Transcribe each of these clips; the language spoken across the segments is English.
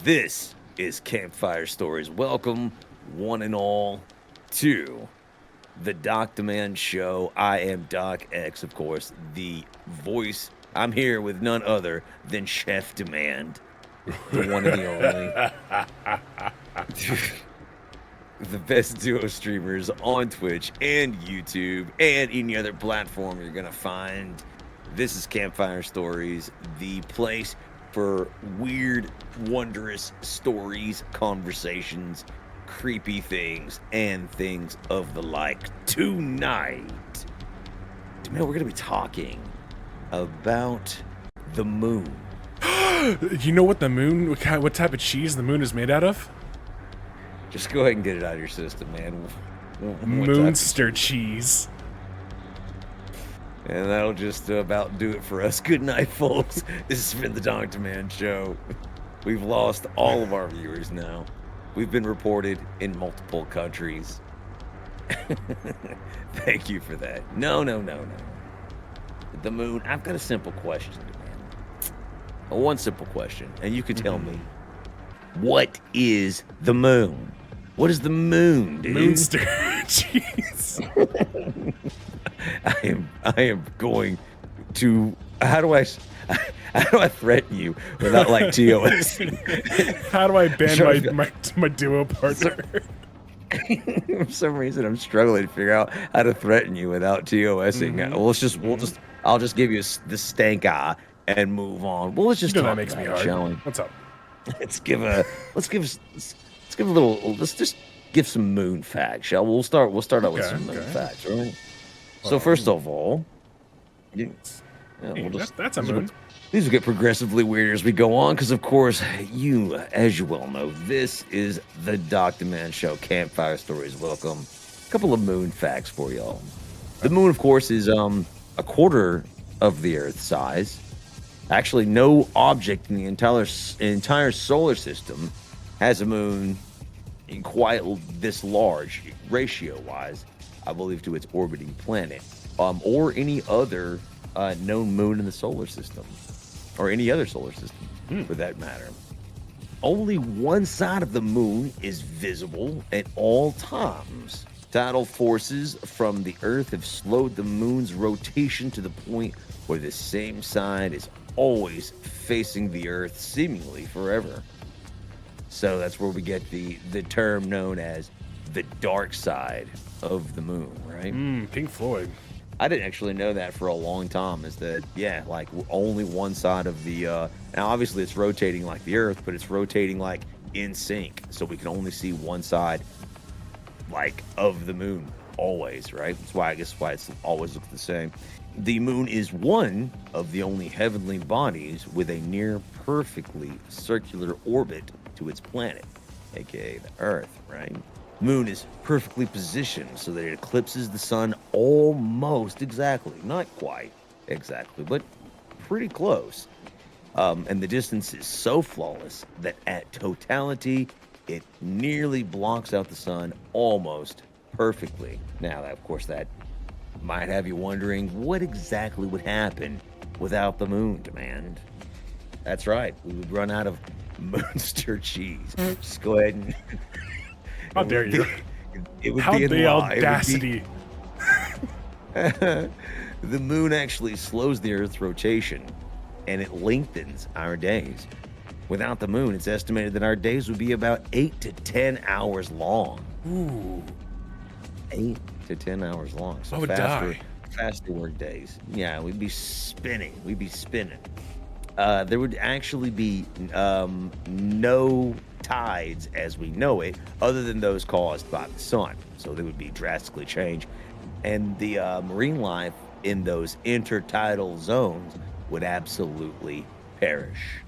This is Campfire Stories. Welcome, one and all, to the Doc Demand Show. I am Doc X, of course, the voice. I'm here with none other than Chef Demand, the one and the only. The best duo streamers on Twitch and YouTube and any other platform you're going to find. This is Campfire Stories, the place for weird, wondrous stories, conversations, creepy things, and things of the like. Tonight, man, we're going to be talking about the moon. You know what the moon, what type of cheese the moon is made out of? Just go ahead and get it out of your system, man. Moonster cheese. And that'll just about do it for us. Good night, folks. This has been the Doc Demand Show. We've lost all of our viewers now. We've been reported in multiple countries. Thank you for that. No. The moon, I've got a simple question, man. One simple question, and you can tell me. What is the moon? What is the moon, dude? Moonster cheese. I am going to. How do I threaten you without like TOS? How do I ban my duo partner? For some reason, I'm struggling to figure out how to threaten you without TOSing. Well, I'll just give you the stank eye and move on. Well, let's just talk that makes me hard. Shall we? What's up? Let's give a little. Let's just give some moon facts, shall we? We'll start out with some moon facts, right? So first of all, that's a moon. These will get progressively weirder as we go on, because of course, as you well know, this is the Doc Demand Show, Campfire Stories. Welcome. A couple of moon facts for y'all. The moon, of course, is a quarter of the Earth's size. Actually, no object in the entire solar system has a moon in quite this large, ratio-wise, I believe, to its orbiting planet, or any other known moon in the solar system, or any other solar system, for that matter. Only one side of the moon is visible at all times. Tidal forces from the Earth have slowed the moon's rotation to the point where the same side is always facing the Earth, seemingly forever. So that's where we get the term known as the dark side of the moon, right? Pink Floyd. I didn't actually know that for a long time, is that, like only one side of the, now obviously it's rotating like the Earth, but it's rotating like in sync. So we can only see one side like of the moon always, right? That's why it's always looks the same. The moon is one of the only heavenly bodies with a near perfectly circular orbit to its planet, aka the Earth, right? Moon is perfectly positioned so that it eclipses the sun almost exactly, not quite exactly, but pretty close. And the distance is so flawless that at totality, it nearly blocks out the sun almost perfectly. Now, of course, that might have you wondering what exactly would happen without the moon, Demand. That's right, we would run out of Moonster cheese. Just go ahead and... How dare you? It would How be the audacity. The moon actually slows the Earth's rotation, and it lengthens our days. Without the moon, it's estimated that our days would be about 8 to 10 hours long. Ooh. 8 to 10 hours long. So I would die. Faster work days. Yeah, we'd be spinning. There would actually be no tides as we know it, other than those caused by the sun. So they would be drastically changed. And the marine life in those intertidal zones would absolutely perish.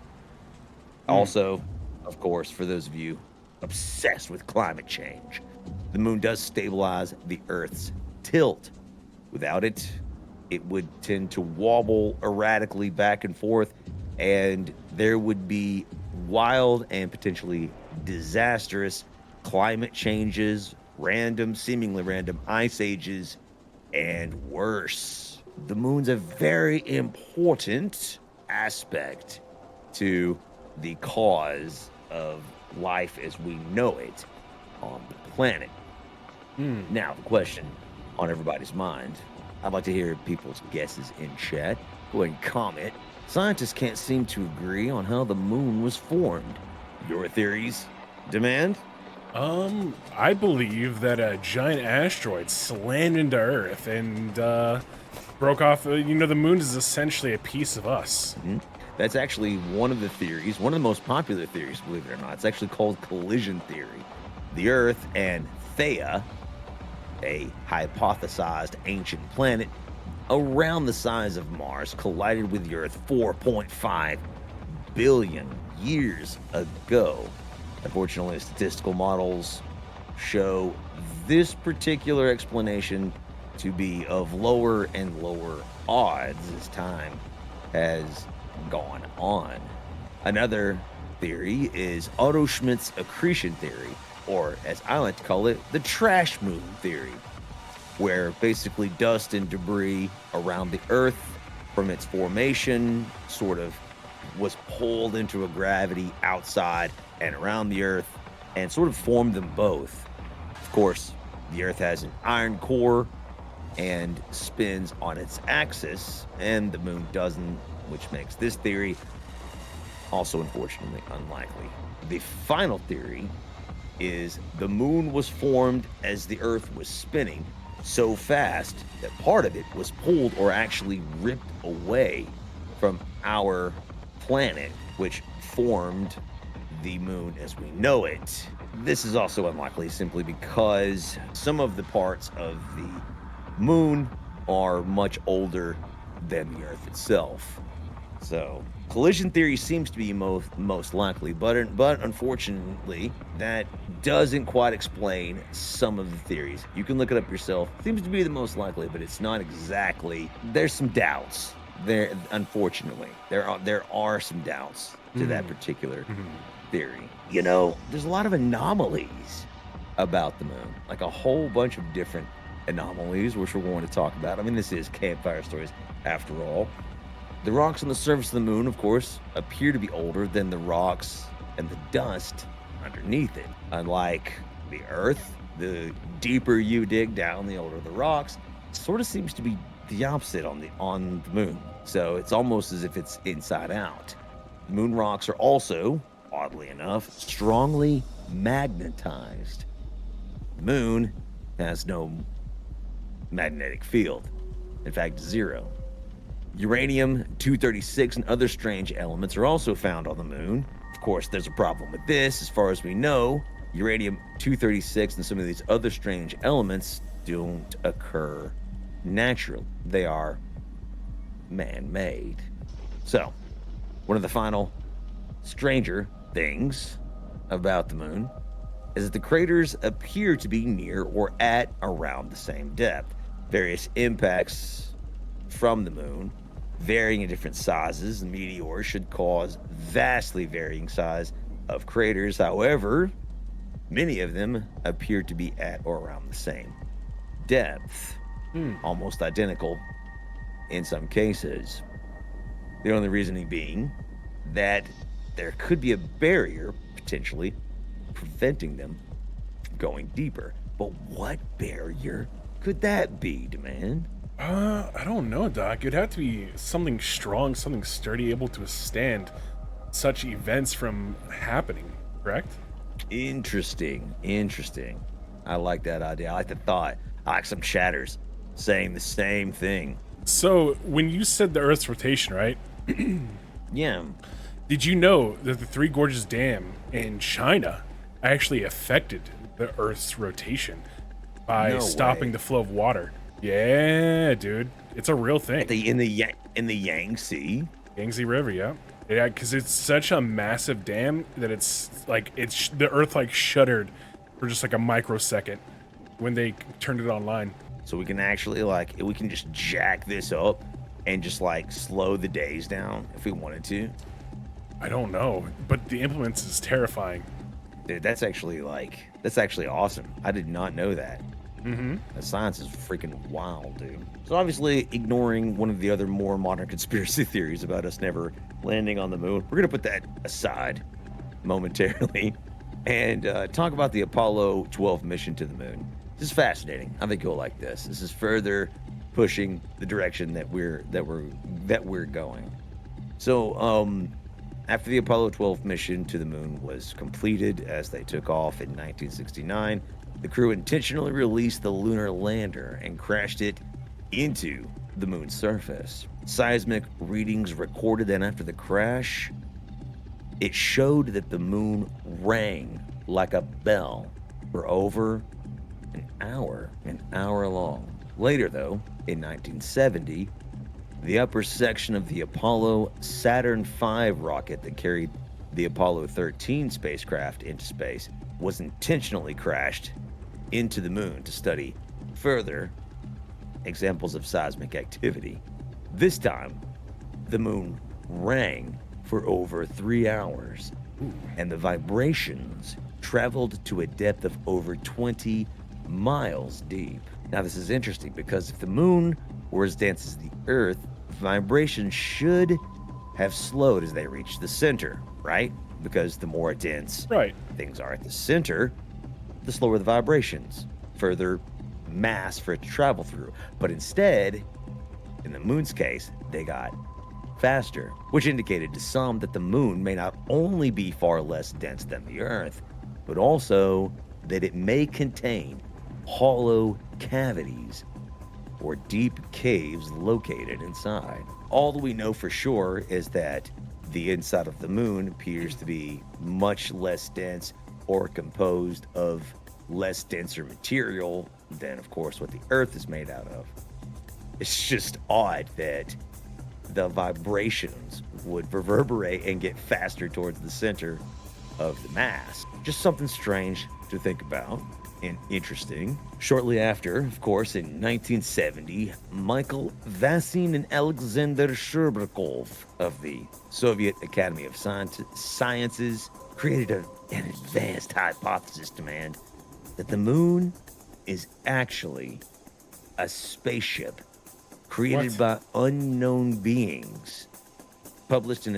Also, of course, for those of you obsessed with climate change, the moon does stabilize the Earth's tilt. Without it, it would tend to wobble erratically back and forth, and there would be wild and potentially disastrous climate changes, seemingly random ice ages, and worse. The moon's a very important aspect to the cause of life as we know it on the planet. Hmm. Now, the question on everybody's mind, I'd like to hear people's guesses in chat. Go ahead and comment. Scientists can't seem to agree on how the moon was formed. Your theories demand? I believe that a giant asteroid slammed into Earth and broke off. The moon is essentially a piece of us. That's actually one of the theories, one of the most popular theories, believe it or not. It's actually called collision theory. The Earth and Theia, a hypothesized ancient planet around the size of Mars, collided with the Earth 4.5 billion years ago. Unfortunately, statistical models show this particular explanation to be of lower and lower odds as time has gone on. Another theory is Otto Schmidt's accretion theory, or as I like to call it, the trash moon theory, where basically dust and debris around the Earth from its formation sort of was pulled into a gravity outside and around the Earth and sort of formed them both. Of course, the Earth has an iron core and spins on its axis, and the moon doesn't, which makes this theory also unfortunately unlikely. The final theory is the moon was formed as the Earth was spinning so fast that part of it was pulled or actually ripped away from our planet, which formed the moon as we know it. This is also unlikely simply because some of the parts of the moon are much older than the Earth itself. So, collision theory seems to be most likely, but unfortunately, that doesn't quite explain some of the theories. You can look it up yourself. Seems to be the most likely, but it's not exactly. There's some doubts. Unfortunately, there are some doubts to that particular theory. There's a lot of anomalies about the moon, like a whole bunch of different anomalies, which we're going to talk about. I mean, this is Campfire Stories after all. The rocks on the surface of the moon, of course, appear to be older than the rocks and the dust underneath it. Unlike the Earth, the deeper you dig down, the older the rocks. It sort of seems to be the opposite on the moon. So it's almost as if it's inside out. Moon rocks are also, oddly enough, strongly magnetized. The moon has no magnetic field. In fact, zero. Uranium-236 and other strange elements are also found on the moon. Of course, there's a problem with this. As far as we know, uranium-236 and some of these other strange elements don't occur naturally. They are man-made. So, one of the final stranger things about the moon is that the craters appear to be near or at around the same depth. Various impacts from the moon, varying in different sizes, and meteors should cause vastly varying size of craters. However, many of them appear to be at or around the same depth, almost identical in some cases. The only reasoning being that there could be a barrier potentially preventing them from going deeper. But what barrier could that be, Demand? I don't know, Doc. It'd have to be something strong, something sturdy, able to withstand such events from happening, correct? Interesting. I like that idea. I like the thought. I like some chatters saying the same thing. So, when you said the Earth's rotation, right? Yeah. Did you know that the Three Gorges Dam in China actually affected the Earth's rotation by stopping the flow of water? Yeah, dude, it's a real thing. In the Yangtze. Yangtze River, yeah, because it's such a massive dam that it's like the Earth like shuddered for just like a microsecond when they turned it online. So we can actually we can just jack this up and just slow the days down if we wanted to. I don't know, but the implements is terrifying. Dude, that's actually awesome. I did not know that. Mm-hmm. The science is freaking wild, dude. So obviously, ignoring one of the other more modern conspiracy theories about us never landing on the moon, we're gonna put that aside. momentarily and talk about the Apollo 12 mission to the moon. This is fascinating. I think you'll like this. This is further pushing the direction that we're going. So, after the Apollo 12 mission to the moon was completed, as they took off in 1969, the crew intentionally released the lunar lander and crashed it into the moon's surface. Seismic readings recorded then after the crash, it showed that the moon rang like a bell for over an hour long. Later, though, in 1970, the upper section of the Apollo Saturn V rocket that carried the Apollo 13 spacecraft into space was intentionally crashed into the moon to study further examples of seismic activity. This time, the moon rang for over 3 hours, and the vibrations traveled to a depth of over 20 miles deep. Now, this is interesting because if the moon were as dense as the Earth, vibrations should have slowed as they reached the center, right? Because the more dense things are at the center, the slower the vibrations, further mass for it to travel through. But instead, in the moon's case, they got faster, which indicated to some that the moon may not only be far less dense than the Earth, but also that it may contain hollow cavities or deep caves located inside. All that we know for sure is that the inside of the moon appears to be much less dense or composed of less denser material than, of course, what the Earth is made out of. It's just odd that the vibrations would reverberate and get faster towards the center of the mass. Just something strange to think about and interesting. Shortly after, of course, in 1970, Michael Vassin and Alexander Sherbakov of the Soviet Academy of Sciences created an advanced hypothesis to demand that the moon is actually a spaceship created by unknown beings, published in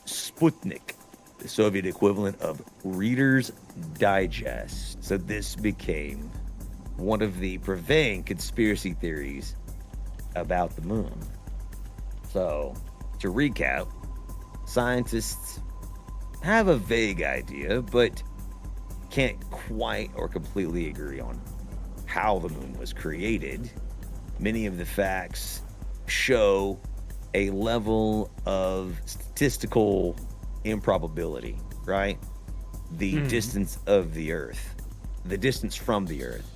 Sputnik, the Soviet equivalent of Reader's Digest. So this became one of the prevailing conspiracy theories about the moon. So, to recap, scientists have a vague idea, but can't quite or completely agree on how the moon was created. Many of the facts show a level of statistical improbability, right? The distance of the Earth, the distance from the Earth,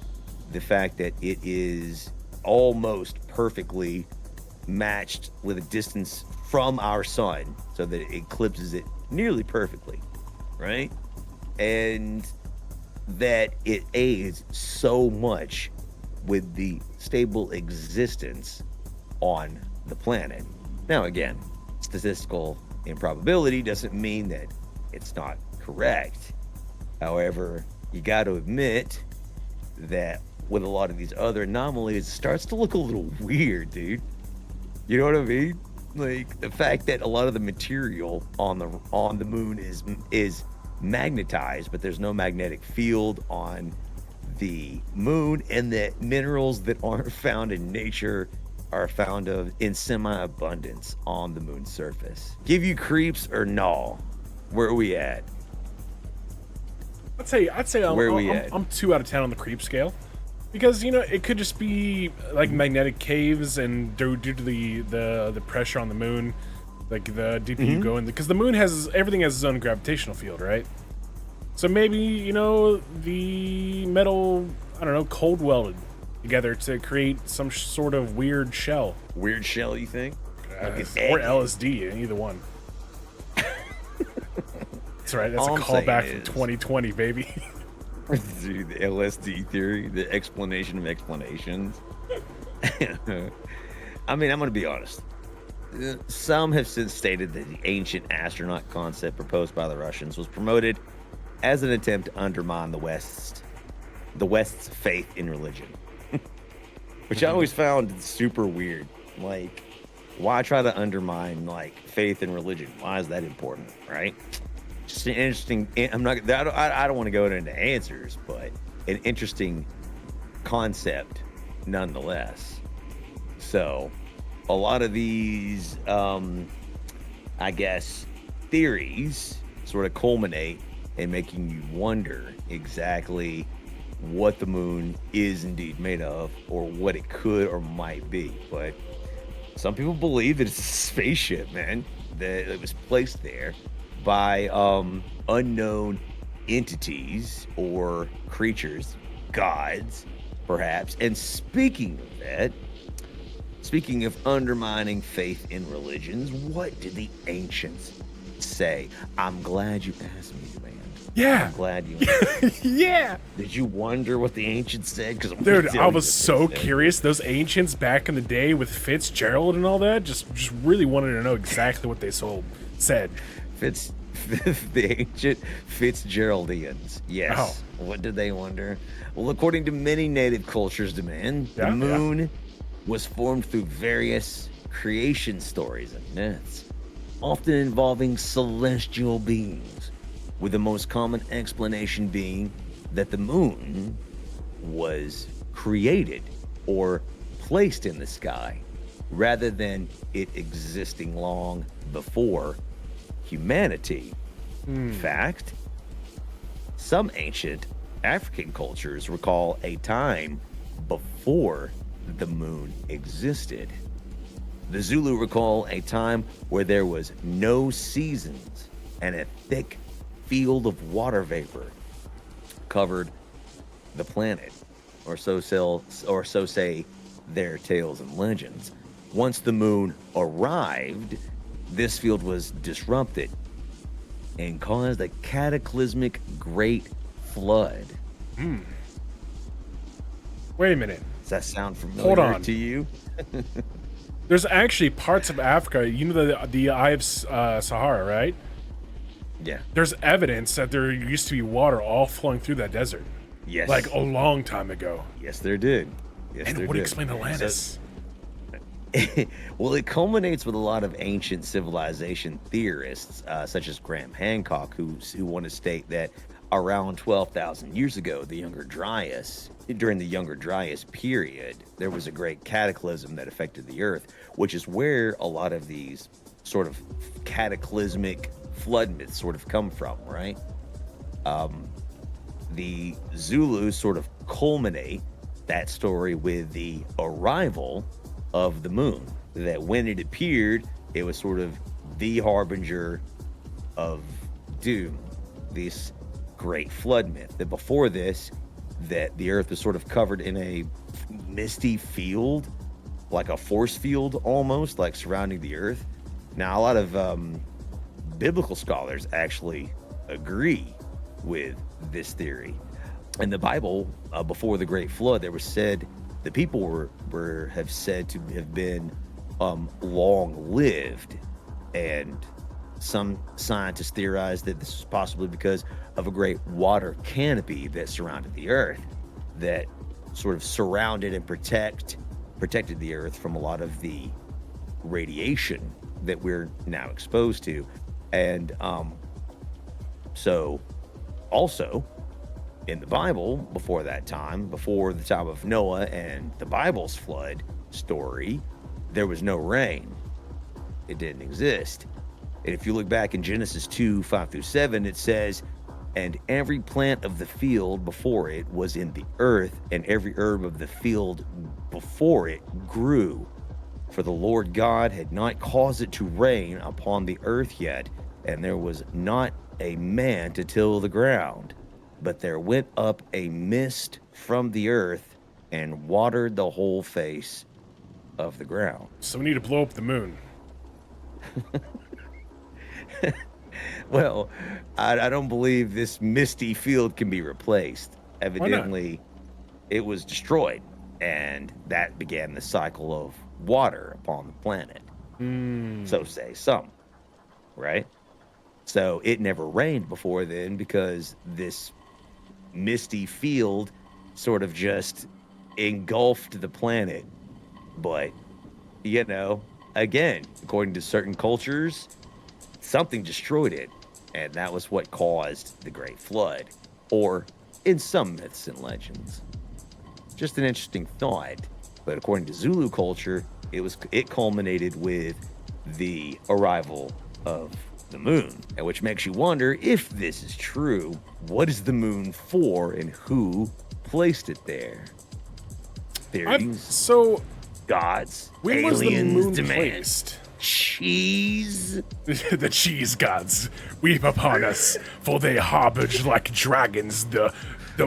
the fact that it is almost perfectly matched with a distance from our sun so that it eclipses it nearly perfectly, right? And that it aids so much with the stable existence on the planet. Now, again, statistical improbability doesn't mean that it's not correct. However, you got to admit that with a lot of these other anomalies, it starts to look a little weird, dude. You know what I mean? Like the fact that a lot of the material on the moon is magnetized, but there's no magnetic field on the moon, and that minerals that aren't found in nature are found in semi-abundance on the moon's surface. Give you creeps or no? Where are we at? I'd say I'm 2 out of 10 on the creep scale, because it could just be like magnetic caves, and due to the pressure on the moon, like the deeper you go in, because the moon everything has its own gravitational field, right? So maybe the metal, I don't know, cold welded together to create some sort of weird shell. Weird shell, you think? Or LSD, either one. That's right. That's a callback from 2020, baby. Dude, the LSD theory, the explanation of explanations. I mean, I'm going to be honest. Some have since stated that the ancient astronaut concept proposed by the Russians was promoted as an attempt to undermine the West's faith in religion. Which I always found super weird. Like, why try to undermine, like, faith in religion? Why is that important, right? just an interesting. I don't want to go into answers, but an interesting concept nonetheless. So, a lot of these, I guess, theories sort of culminate in making you wonder exactly what the moon is indeed made of or what it could or might be. But some people believe that it's a spaceship, man, that it was placed there by unknown entities or creatures, gods, perhaps. And speaking of that, speaking of undermining faith in religions, what did the ancients say? I'm glad you asked me, man. Yeah. I'm glad you. Yeah. Did you wonder what the ancients said? Because Dude, I was so curious. Those ancients back in the day with Fitzgerald and all that, just really wanted to know exactly what they said. The ancient Fitzgeraldians. Yes. Oh. What did they wonder? Well, according to many native cultures, the moon was formed through various creation stories and myths, often involving celestial beings, with the most common explanation being that the moon was created or placed in the sky rather than it existing long before humanity. In fact, some ancient African cultures recall a time before the moon existed. The Zulu recall a time where there was no seasons and a thick field of water vapor covered the planet, or so say their tales and legends. Once the moon arrived, this field was disrupted and caused a cataclysmic great flood. Wait a minute. Does that sound familiar Hold on. to you? There's actually parts of Africa, you know, the Eye of Sahara, right? Yeah. There's evidence that there used to be water all flowing through that desert. Yes. Like a long time ago. Yes, there did. Yes, And there it would did. explain Atlantis. Well, it culminates with a lot of ancient civilization theorists, such as Graham Hancock, who want to state that around 12,000 years ago, during the Younger Dryas period, there was a great cataclysm that affected the Earth, which is where a lot of these sort of cataclysmic flood myths sort of come from, right? The Zulus sort of culminate that story with the arrival of the moon, that when it appeared, it was sort of the harbinger of doom, this great flood myth. That before this, that the earth was sort of covered in a misty field, like a force field almost, like surrounding the earth. Now, a lot of biblical scholars actually agree with this theory. In the Bible, before the Great Flood, there was said the people were said to have been long-lived, and some scientists theorized that this was possibly because of a great water canopy that surrounded the Earth, that sort of surrounded and protected the Earth from a lot of the radiation that we're now exposed to. And so also in the Bible, before that time, before the time of Noah and the Bible's flood story, there was no rain. It didn't exist. And if you look back in Genesis 2:5-7, it says, "And every plant of the field before it was in the earth, and every herb of the field before it grew. For the Lord God had not caused it to rain upon the earth yet, and there was not a man to till the ground. But there went up a mist from the earth and watered the whole face of the ground." So we need to blow up the moon. Well, I don't believe this misty field can be replaced. Evidently, it was destroyed, and that began the cycle of water upon the planet. So say some, right? So it never rained before then because this misty field sort of just engulfed the planet. But, again, according to certain cultures, something destroyed it. and that was what caused the Great Flood, or in some myths and legends. Just an interesting thought, but according to Zulu culture, it culminated with the arrival of the moon, and which makes you wonder if this is true. What is the moon for, and who placed it there? Theories, So, gods, when aliens, was the moon demand. placed? Cheese. The cheese gods weep upon us, for they harbored like dragons the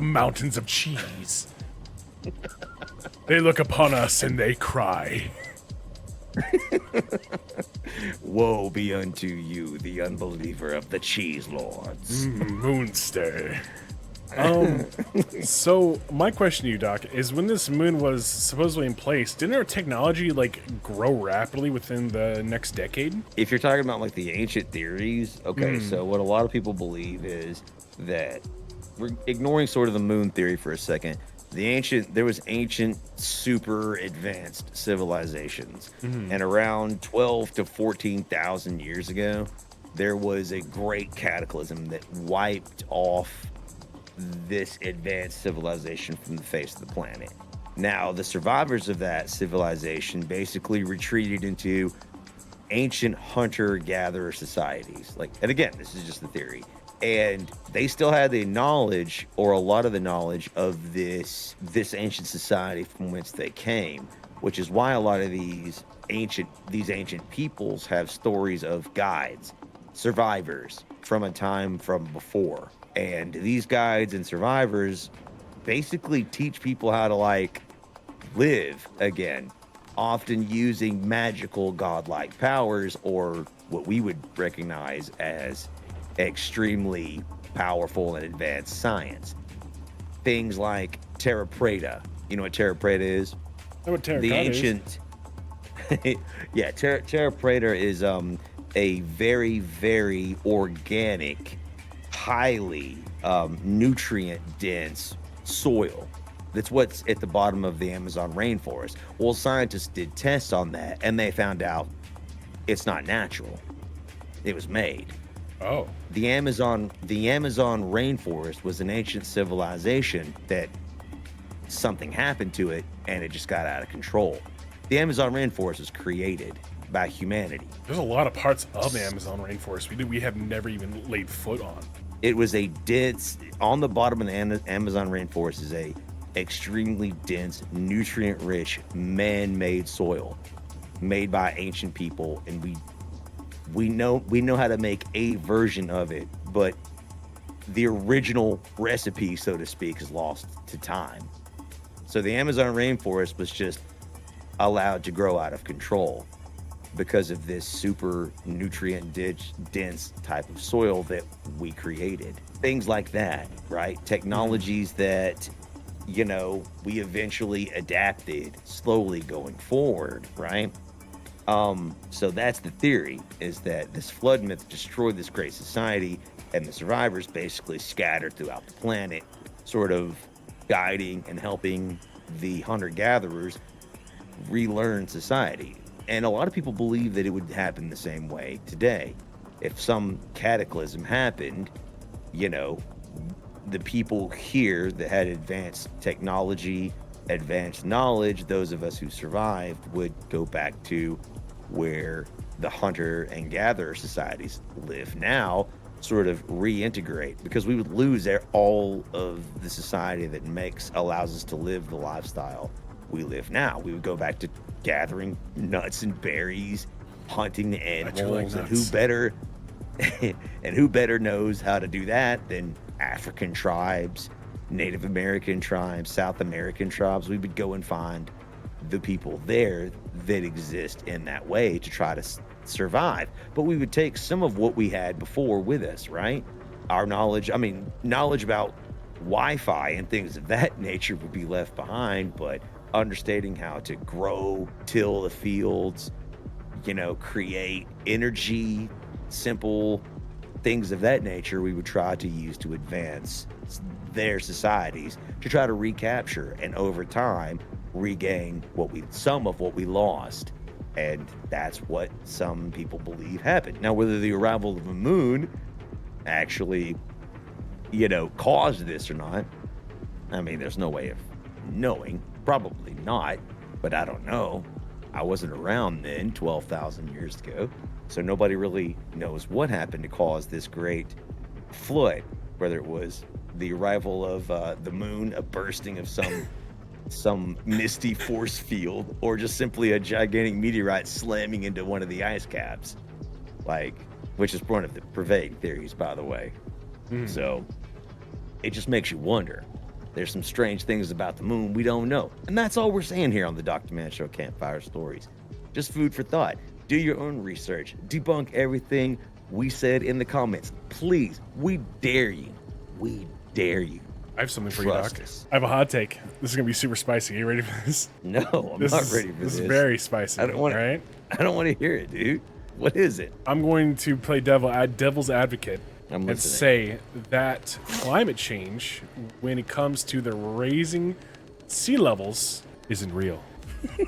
mountains of cheese. They look upon us and they cry. Woe be unto you, the unbeliever of the cheese lords. Moonster. So my question to you, Doc, is when this moon was supposedly in place, didn't our technology like grow rapidly within the next decade? If you're talking about like the ancient theories, okay, so what a lot of people believe is that we're ignoring sort of the moon theory for a second. There was ancient super advanced civilizations, and around 12 to 14,000 years ago, there was a great cataclysm that wiped off this advanced civilization from the face of the planet. Now, the survivors of that civilization basically retreated into ancient hunter-gatherer societies. And again, this is just the theory. And they still had the knowledge, or a lot of the knowledge, of this ancient society from whence they came, which is why a lot of these ancient peoples have stories of guides, survivors from a time from before. And these guides and survivors basically teach people how to live again, often using magical godlike powers, or what we would recognize as extremely powerful and advanced science. Things like Terra Preta. You know what Terra Preta is? I know what terracotta The ancient. Yeah, Terra Preta is a very, very organic, highly nutrient dense soil. That's what's at the bottom of the Amazon rainforest. Well, scientists did tests on that, and they found out it's not natural. It was made. Oh. The Amazon rainforest was an ancient civilization that something happened to it, and it just got out of control. The Amazon rainforest was created by humanity. There's a lot of parts of the Amazon rainforest we have never even laid foot on. It was a dense, on the bottom of the Amazon rainforest is a extremely dense, nutrient-rich, man-made soil made by ancient people, and we know how to make a version of it, but the original recipe, so to speak, is lost to time. So the Amazon rainforest was just allowed to grow out of control because of this super nutrient dense type of soil that we created. Things like that, right? Technologies that, we eventually adapted slowly going forward, right? So that's the theory, is that this flood myth destroyed this great society, and the survivors basically scattered throughout the planet, sort of guiding and helping the hunter-gatherers relearn society. And a lot of people believe that it would happen the same way today. If some cataclysm happened, the people here that had advanced technology, advanced knowledge, those of us who survived would go back to where the hunter and gatherer societies live now, sort of reintegrate, because we would lose all of the society that allows us to live the lifestyle we live now. We would go back to gathering nuts and berries, hunting the animals, and who better knows how to do that than African tribes, Native American tribes, South American tribes. We would go and find the people there that exist in that way to try to survive. But we would take some of what we had before with us, right? Our knowledge about Wi-Fi and things of that nature would be left behind, but understanding how to grow, till the fields, create energy, simple things of that nature, we would try to use to advance their societies, to try to recapture and over time regain some of what we lost. And that's what some people believe happened. Now, whether the arrival of the moon actually, caused this or not. I mean, there's no way of knowing. Probably not, but I don't know. I wasn't around then, 12,000 years ago. So nobody really knows what happened to cause this great flood, whether it was the arrival of the moon, a bursting of some misty force field, or just simply a gigantic meteorite slamming into one of the ice caps, which is one of the prevailing theories, by the way. So it just makes you wonder. There's some strange things about the moon we don't know. And that's all we're saying here on the Dr. Man Show Campfire Stories. Just food for thought. Do your own research. Debunk everything we said in the comments. Please, we dare you. We dare you. I have something for you, Doc. I have a hot take. This is going to be super spicy. Are you ready for this? No, I'm not ready for this. This is very spicy. I don't want to hear it, dude. What is it? I'm going to play devil's advocate and say that climate change, when it comes to the raising sea levels, isn't real. All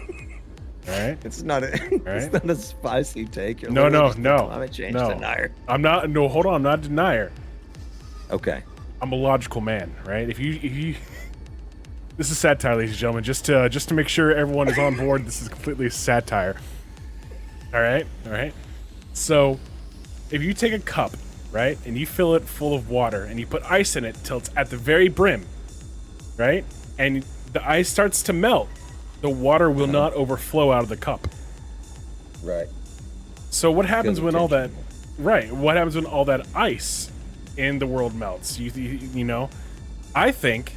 right? It's not a spicy take. You're no. Climate change denier. I'm not. No, hold on. I'm not a denier. Okay. I'm a logical man, right? If you this is satire, ladies and gentlemen. Just to make sure everyone is on board, this is completely satire. All right. So, if you take a cup, right, and you fill it full of water, and you put ice in it till it's at the very brim, right, and the ice starts to melt, the water will not overflow out of the cup. Right. So what happens when all that? Right. What happens when all that ice in the world melts? You know, I think.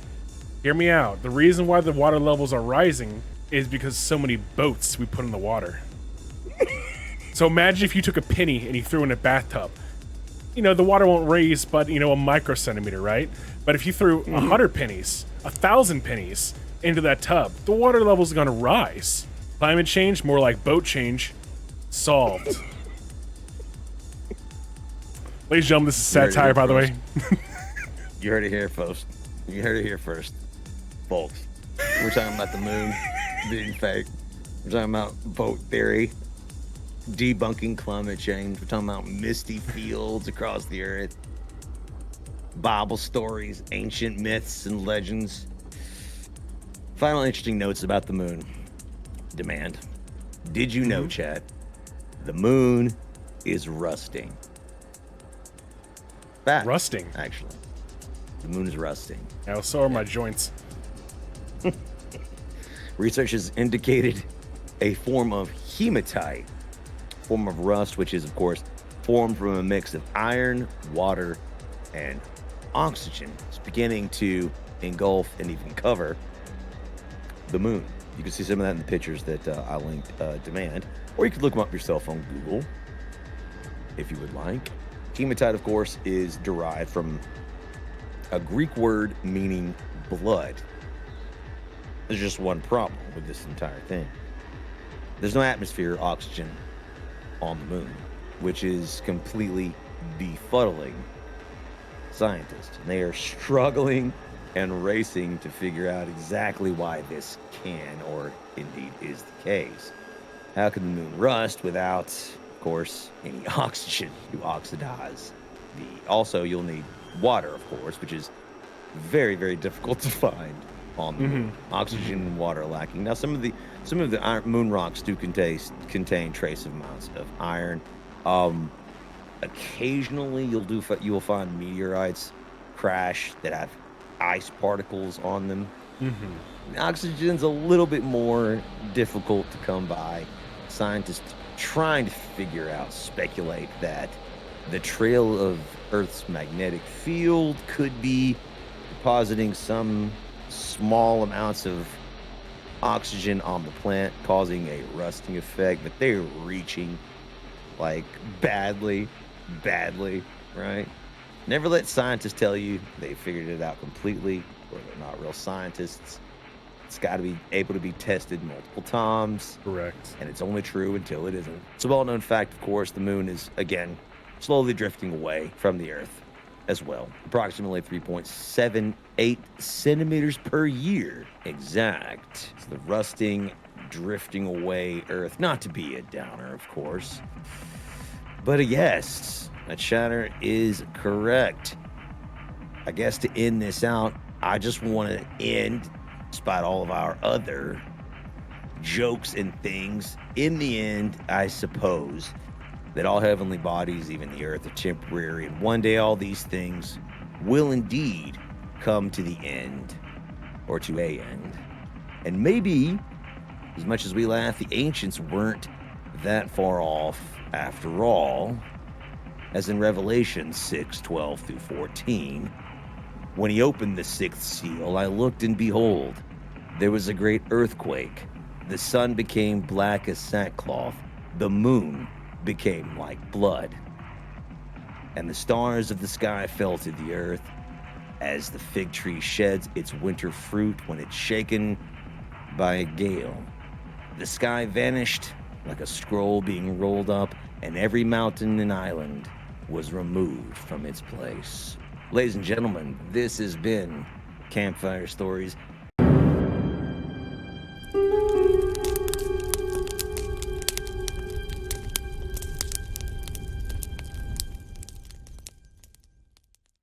Hear me out. The reason why the water levels are rising is because so many boats we put in the water. So imagine if you took a penny and you threw in a bathtub. You know, the water won't raise but, a microcentimeter, right? But if you threw 100 pennies, 1,000 pennies into that tub, the water levels are going to rise. Climate change, more like boat change, solved. Ladies and gentlemen, this is satire, by the way. You heard it here, folks. You heard it here first, folks. We're talking about the moon being fake. We're talking about boat theory, debunking climate change. We're talking about misty fields across the earth, Bible stories, ancient myths and legends. Final interesting notes about the moon. Demand. Did you know, Chad, the moon is rusting? Fact, rusting? Actually. The moon is rusting. Yeah, so are my joints. Research has indicated a form of hematite, form of rust, which is, of course, formed from a mix of iron, water, and oxygen. It's beginning to engulf and even cover the moon. You can see some of that in the pictures that I linked demand, or you could look them up yourself on Google if you would like. Hematite, of course, is derived from a Greek word meaning blood. There's just one problem with this entire thing. There's no atmosphere or oxygen on the moon, which is completely befuddling scientists. And they are struggling and racing to figure out exactly why this can or indeed is the case. How can the moon rust without, of course, any oxygen to oxidize? Also, you'll need water, of course, which is very, very difficult to find on the moon. Oxygen and water lacking. Now, some of the moon rocks do contain trace amounts of iron. Occasionally, you will find meteorites crash that have ice particles on them. Oxygen's a little bit more difficult to come by. Scientists trying to speculate that the trail of Earth's magnetic field could be depositing some small amounts of oxygen on the plant, causing a rusting effect, but they're reaching badly, right? Never let scientists tell you they figured it out completely, or they're not real scientists. It's got to be able to be tested multiple times. Correct. And it's only true until it isn't. It's a well-known fact, of course, the moon is, again, slowly drifting away from the Earth as well. Approximately 3.78 centimeters per year. Exact. It's the rusting, drifting away Earth. Not to be a downer, of course. But yes, That chatter is correct. I guess to end this out, I just want to end, despite all of our other jokes and things, in the end, I suppose that all heavenly bodies, even the earth, are temporary, and one day all these things will indeed come to the end, or to a end. And maybe, as much as we laugh, the ancients weren't that far off after all, as in Revelation 6:12-14. When he opened the sixth seal, I looked, and behold, there was a great earthquake. The sun became black as sackcloth, the moon became like blood, and the stars of the sky fell to the earth, as the fig tree sheds its winter fruit when it's shaken by a gale. The sky vanished like a scroll being rolled up, and every mountain and island was removed from its place. Ladies and gentlemen, this has been Campfire Stories.